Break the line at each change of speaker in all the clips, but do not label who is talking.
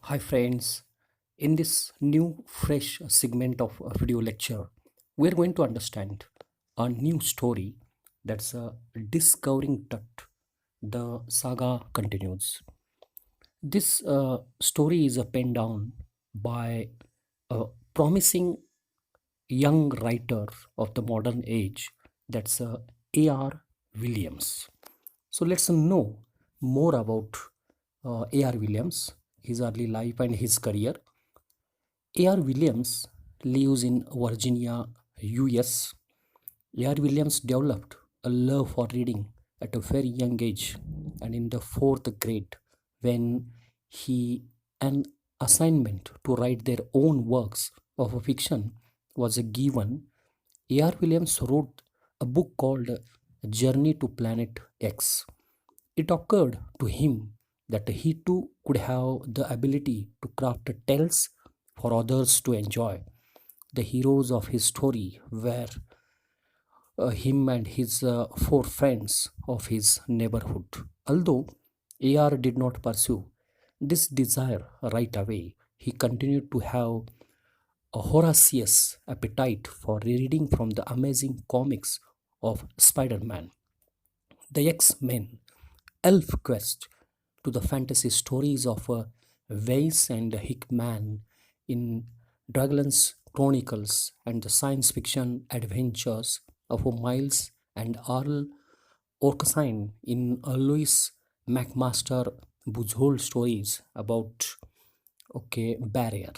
Hi friends, in this new fresh segment of a video lecture, we're going to understand a new story that's Discovering Tut. The saga continues. This story is penned down by a promising young writer of the modern age, that's A.R. Williams. So let's know more about A.R. Williams, his early life and his career. A.R. Williams lives in Virginia, US. A.R. Williams developed a love for reading at a very young age, and in the fourth grade, when he an assignment to write their own works of fiction was given, A.R. Williams wrote a book called Journey to Planet X. It occurred to him that he too could have the ability to craft tales for others to enjoy. The heroes of his story were him and his four friends of his neighborhood. Although AR did not pursue this desire right away, he continued to have a voracious appetite for reading from the amazing comics of Spider Man, the X Men, Elf Quest, to the fantasy stories of Weiss and Hickman in Dragon's Chronicles and the science fiction adventures of Miles and Arl Orkasine in Louis McMaster Buchholz stories about barrier.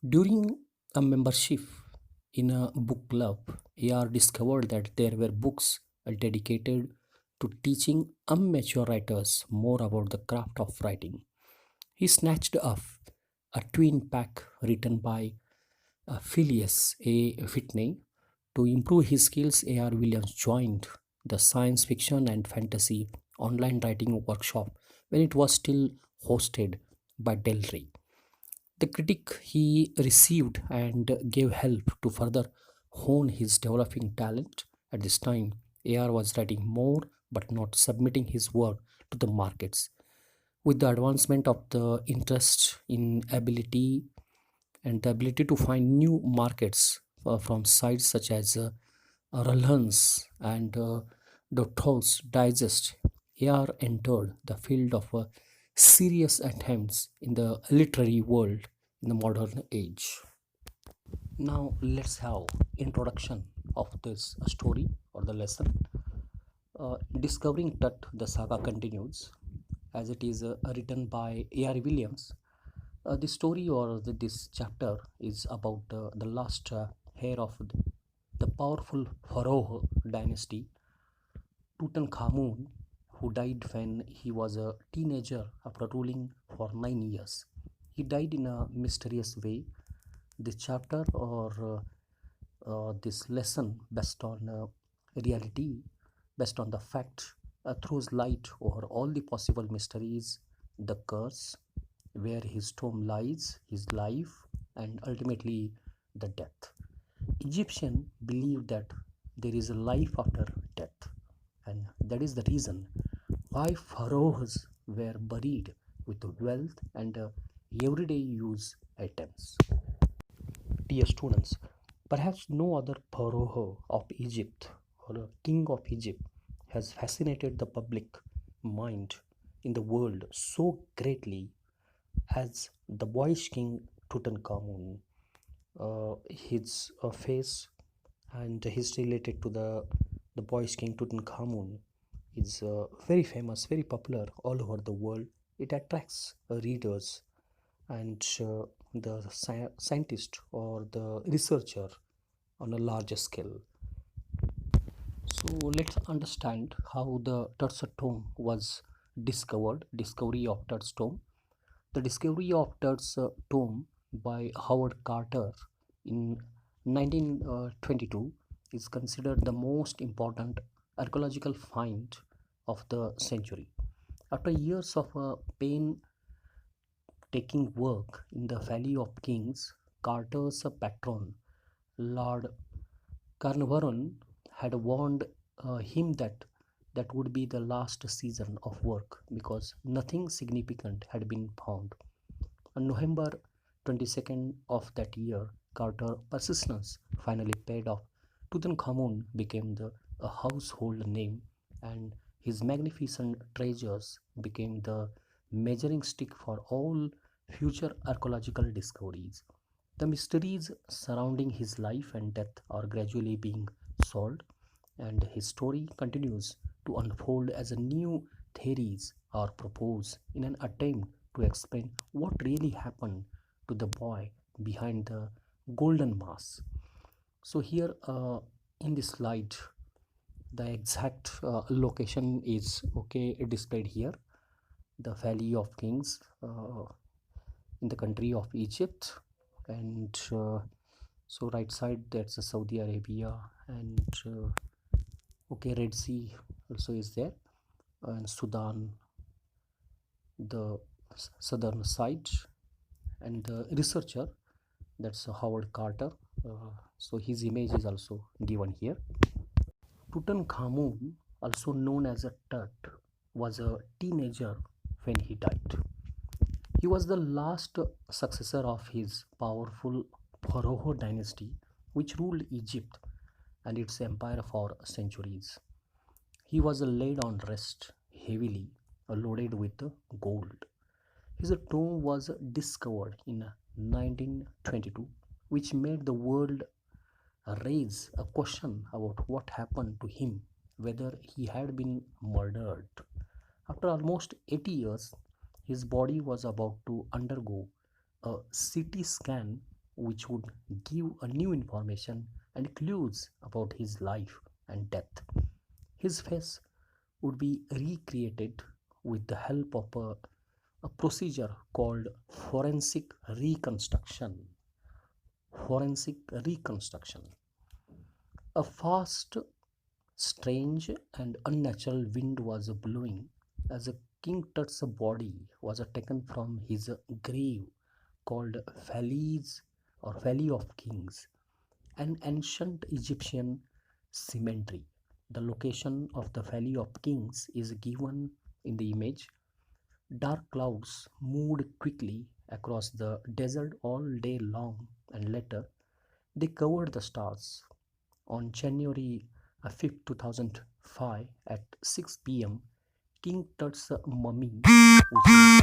During a membership in a book club, AR discovered that there were books dedicated to teaching amateur writers more about the craft of writing. He snatched up a twin pack written by Phileas A. Whitney. To improve his skills, A.R. Williams joined the science fiction and fantasy online writing workshop when it was still hosted by Del Rey. The critic he received and gave help to further hone his developing talent. At this time, AR was writing more but not submitting his work to the markets. With the advancement of the interest in ability and the ability to find new markets from sites such as Rallans and Doctor's Digest, AR entered the field of serious attempts in the literary world in the modern age. Now let's have introduction of this story or the lesson. Discovering Tut, the saga continues as it is written by A.R. Williams. The story or this chapter is about the last heir of the powerful Pharaoh dynasty, Tutankhamun, who died when he was a teenager after ruling for 9 years. He died in a mysterious way. This chapter or this lesson based on reality, based on the fact, throws light over all the possible mysteries, the curse, where his tomb lies, his life, and ultimately the death. Egyptian believed that there is a life after death, and that is the reason why pharaohs were buried with wealth and everyday use items. Dear students, perhaps no other pharaoh of Egypt or a king of Egypt has fascinated the public mind in the world so greatly as the boyish king Tutankhamun. His face and his related to the boyish king Tutankhamun is very famous, very popular all over the world. It attracts readers and the scientist or the researcher on a larger scale. So let's understand how the Tut's tomb was discovered. Discovery of Tut's tomb. The discovery of Tut's tomb by Howard Carter in 1922 is considered the most important archaeological find of the century. After years of painstaking work in the Valley of Kings, Carter's patron, Lord Carnarvon, had warned him that that would be the last season of work because nothing significant had been found. On November 22nd of that year, Carter's persistence finally paid off. Tutankhamun became a household name, and his magnificent treasures became the measuring stick for all future archaeological discoveries. The mysteries surrounding his life and death are gradually being solved, and his story continues to unfold as a new theories are proposed in an attempt to explain what really happened to the boy behind the golden mask. So here in this slide, the exact location is displayed here. The Valley of Kings in the country of Egypt, and so right side that's Saudi Arabia, and Red Sea also is there, and Sudan, the southern side, and the researcher, that's Howard Carter. So his image is also given here. Tutankhamun, also known as a Tut, was a teenager when he died. He was the last successor of his powerful Pharaoh dynasty, which ruled Egypt and its empire for centuries. He was laid on rest, heavily loaded with gold. His tomb was discovered in 1922, which made the world raise a question about what happened to him, whether he had been murdered. After almost 80 years, his body was about to undergo a CT scan, which would give a new information and clues about his life and death. His face would be recreated with the help of a procedure called forensic reconstruction. Forensic reconstruction. A fast, strange, and unnatural wind was blowing as King Tut's body was taken from his grave called Valley of Kings, an ancient Egyptian cemetery. The location of the Valley of Kings is given in the image. Dark clouds moved quickly across the desert all day long, and later they covered the stars. On January 5th, 2005, at 6 p.m., King Tut's mummy, which is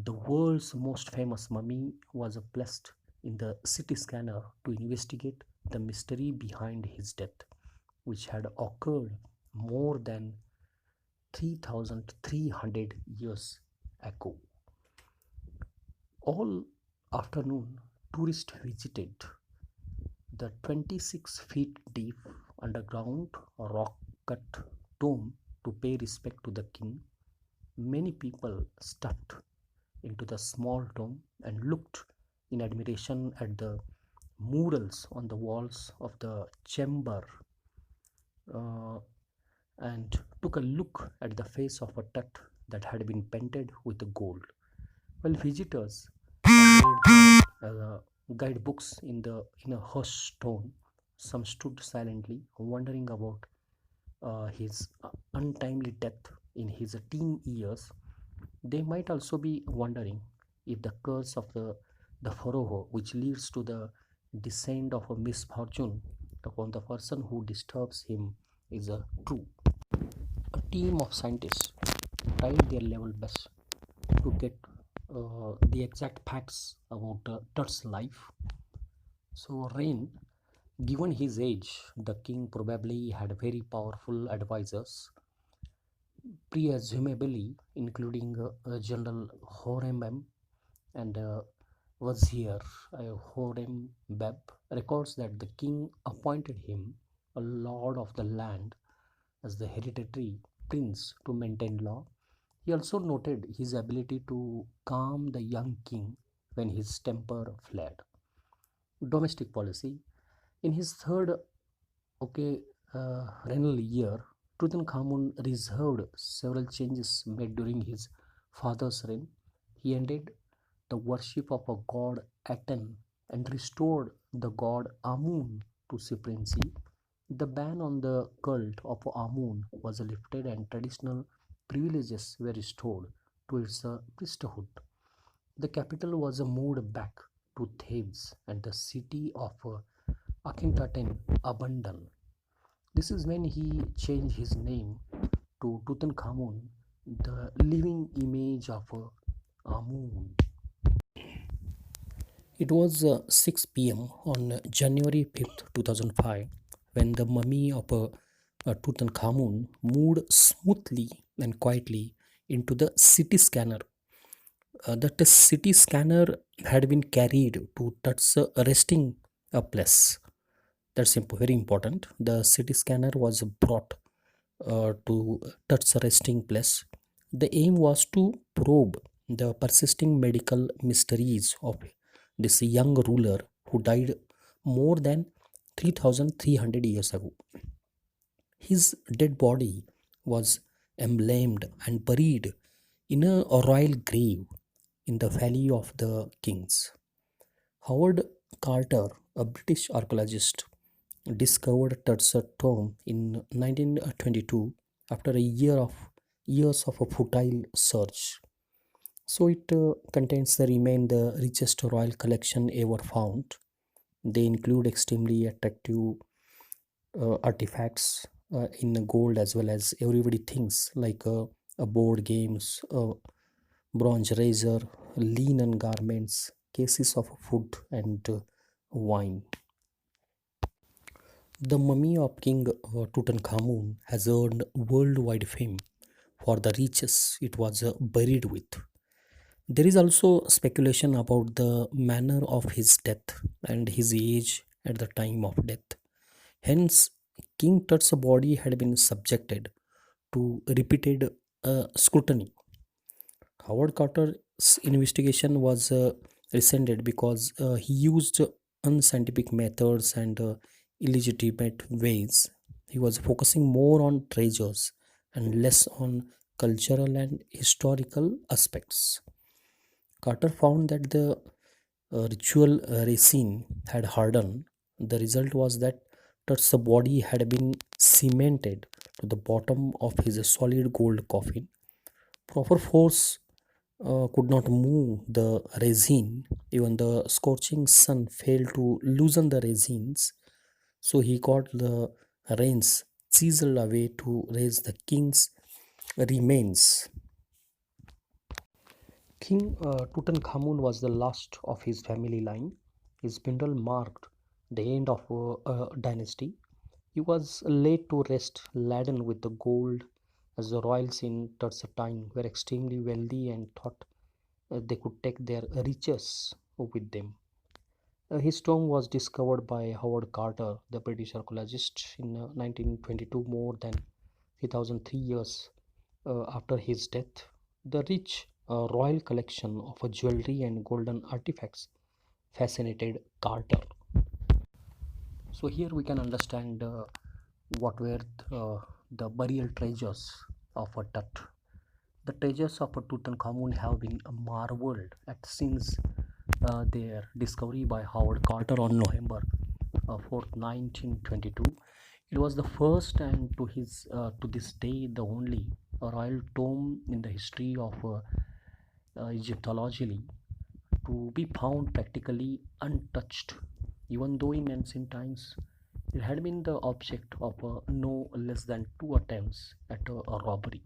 the world's most famous mummy, was placed in the CT scanner to investigate the mystery behind his death, which had occurred more than 3,300 years ago. All afternoon, tourists visited the 26 feet deep underground rock cut tomb to pay respect to the king. Many people stepped into the small tomb and looked in admiration at the murals on the walls of the chamber, uh, and took a look at the face of a Tut that had been painted with gold. While visitors read the guidebooks in a hushed tone, some stood silently, wondering about his untimely death in his teen years. They might also be wondering if the curse of the Pharaoh, which leads to the descent of a misfortune upon the person who disturbs him, is true. A team of scientists tried their level best to get the exact facts about Tut's life. So, Rain, given his age, the king probably had very powerful advisors, presumably including General Horemheb and Wazir Horemheb. Records that the king appointed him a lord of the land as the hereditary prince to maintain law. He also noted his ability to calm the young king when his temper flared. Domestic policy. In his third regnal year, Tutankhamun reserved several changes made during his father's reign. He ended the worship of a god Aten and restored the god Amun to supremacy. The ban on the cult of Amun was lifted and traditional privileges were restored to its priesthood. The capital was moved back to Thebes and the city of Akhetaten abandoned. This is when he changed his name to Tutankhamun, the living image of Amun. It was 6 p.m. on January 5th, 2005, when the mummy of Tutankhamun moved smoothly and quietly into the CT scanner. That the CT scanner had been carried to Tut's resting place. That's very important. The CT scanner was brought to Tut's resting place. The aim was to probe the persisting medical mysteries of this young ruler who died more than 3,300 years ago. His dead body was embalmed and buried in a royal grave in the Valley of the Kings. Howard Carter, a British archaeologist, discovered Tut's tomb in 1922 after a years of a futile search. So it contains the remain the richest royal collection ever found. They include extremely attractive artifacts in gold as well as everybody thinks like a board games, bronze razor, linen garments, cases of food and wine. The mummy of King Tutankhamun has earned worldwide fame for the riches it was buried with. There is also speculation about the manner of his death and his age at the time of death. Hence, King Tut's body had been subjected to repeated scrutiny. Howard Carter's investigation was rescinded because he used unscientific methods and illegitimate ways. He was focusing more on treasures and less on cultural and historical aspects. Carter found that the ritual resin had hardened. The result was that Tut's body had been cemented to the bottom of his solid gold coffin. Proper force could not move the resin. Even the scorching sun failed to loosen the resins, so he got the reins chiseled away to raise the king's remains. King Tutankhamun was the last of his family line. His burial marked the end of a dynasty. He was laid to rest laden with the gold, as the royals in Tut's time were extremely wealthy and thought they could take their riches with them. His tomb was discovered by Howard Carter, the British archaeologist, in 1922, more than 3,003 years after his death. The rich royal collection of jewelry and golden artifacts fascinated Carter. So here we can understand what were the burial treasures of a Tut. The treasures of Tutankhamun have been marveled at since their discovery by Howard Carter on November 4th, 1922. It was the first and to this day the only royal tomb in the history of Egyptology to be found practically untouched, even though in ancient times it had been the object of no less than two attempts at a robbery.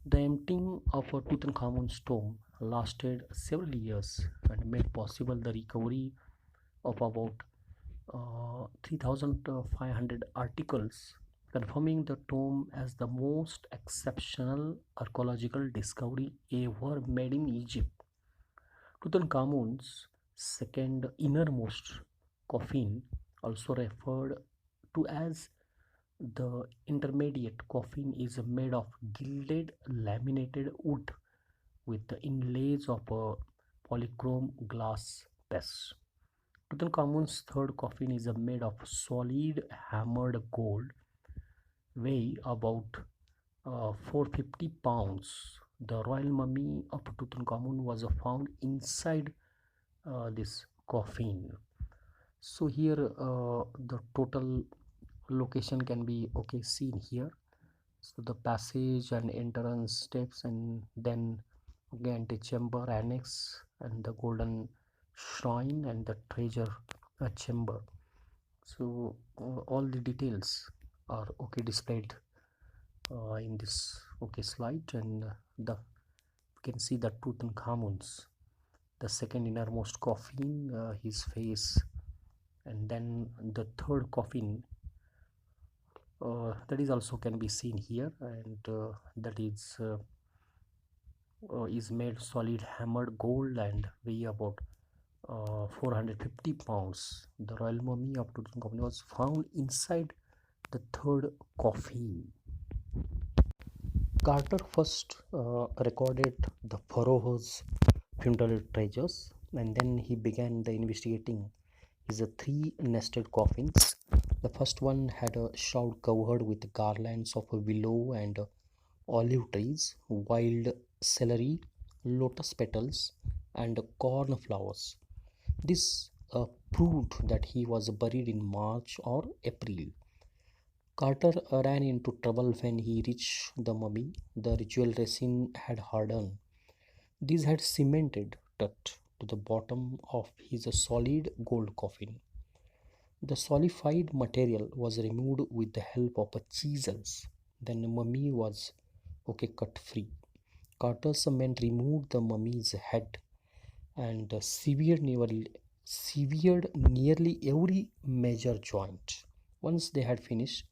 The emptying of Tutankhamun's tomb lasted several years and made possible the recovery of about 3,500 articles, confirming the tomb as the most exceptional archaeological discovery ever made in Egypt. Tutankhamun's second innermost coffin, also referred to as the intermediate coffin, is made of gilded laminated wood with the inlays of a polychrome glass base. Tutankhamun's third coffin is made of solid hammered gold, weigh about 450 pounds. The royal mummy of Tutankhamun was found inside this coffin. So here the total location can be seen here. So the passage and entrance steps, and then okay, antechamber annex, and the golden shrine and the treasure chamber. So all the details are okay displayed in this okay slide, and the you can see the Tutankhamun's the second innermost coffin, his face, and then the third coffin that is also can be seen here, and that is made solid hammered gold and weigh about 450 pounds. The royal mummy of Tutankhamun was found inside the third coffin. Carter first recorded the pharaoh's funeral treasures, and then he began the investigating his three nested coffins. The first one had a shroud covered with garlands of willow and olive trees, wild celery, lotus petals, and cornflowers. This proved that he was buried in March or April. Carter ran into trouble when he reached the mummy. The ritual resin had hardened. This had cemented Tut to the bottom of his solid gold coffin. The solidified material was removed with the help of chisels. Then the mummy was cut free. Carter's men removed the mummy's head and severed nearly every major joint. Once they had finished,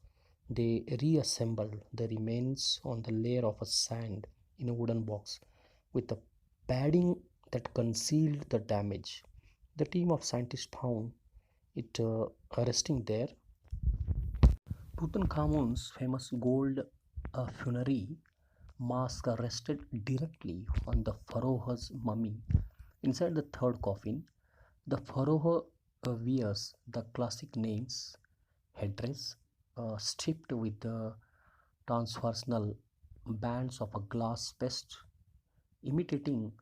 they reassembled the remains on the layer of sand in a wooden box with a padding that concealed the damage. The team of scientists found it resting there. Tutankhamun's famous gold funerary mask rested directly on the pharaoh's mummy. Inside the third coffin, the pharaoh wears the classic names headdress, stripped with the transversal bands of a glass vest, imitating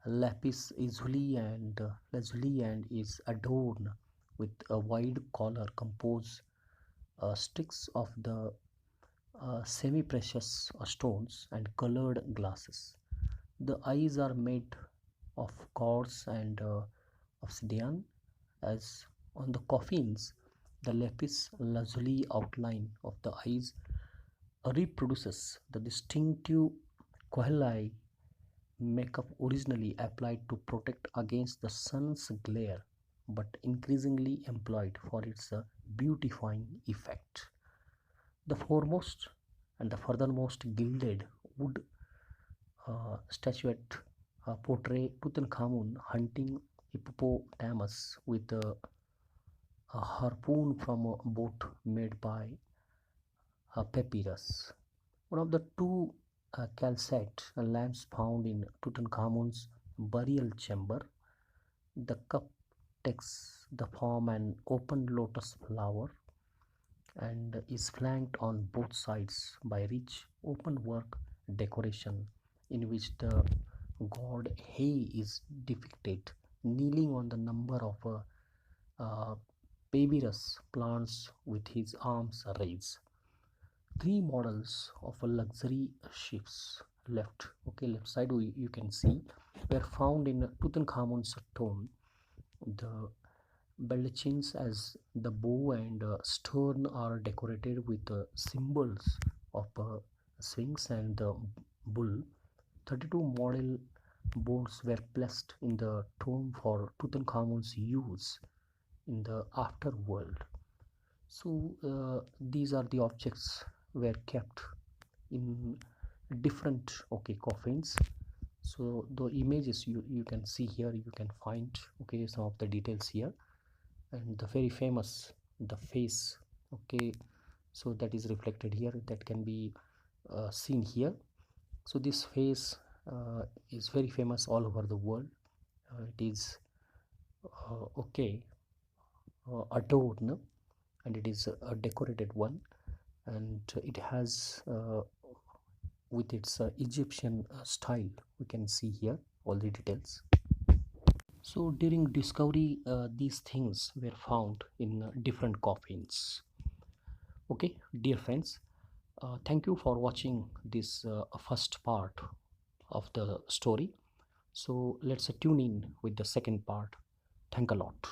lapis lazuli, and is adorned with a wide collar composed sticks of the semi-precious stones and colored glasses. The eyes are made of quartz and obsidian, as on the coffins, the lapis lazuli outline of the eyes reproduces the distinctive coeli makeup originally applied to protect against the sun's glare, but increasingly employed for its beautifying effect. The foremost and the furthermost gilded wood statuette portray Tutankhamun hunting hippopotamus with a harpoon from a boat made by papyrus. One of the two calcite lamps found in Tutankhamun's burial chamber, the cup takes the form an open lotus flower and is flanked on both sides by rich open work decoration in which the god Hay is depicted kneeling on the number of papyrus plants with his arms raised. Three models of a luxury ships left side you can see were found in Tutankhamun's tomb. The baldachins as the bow and stern are decorated with symbols of sphinx and the bull. 32 model boards were placed in the tomb for Tutankhamun's use in the afterworld. So these are the objects were kept in different coffins. So the images you can see here, you can find some of the details here, and the very famous the face, so that is reflected here, that can be seen here. So this face is very famous all over the world. It is adorned, and it is a decorated one, and it has with its Egyptian style. We can see here all the details. So during discovery, these things were found in different coffins. Dear friends, thank you for watching this first part of the story. So let's tune in with the second part. Thank a lot.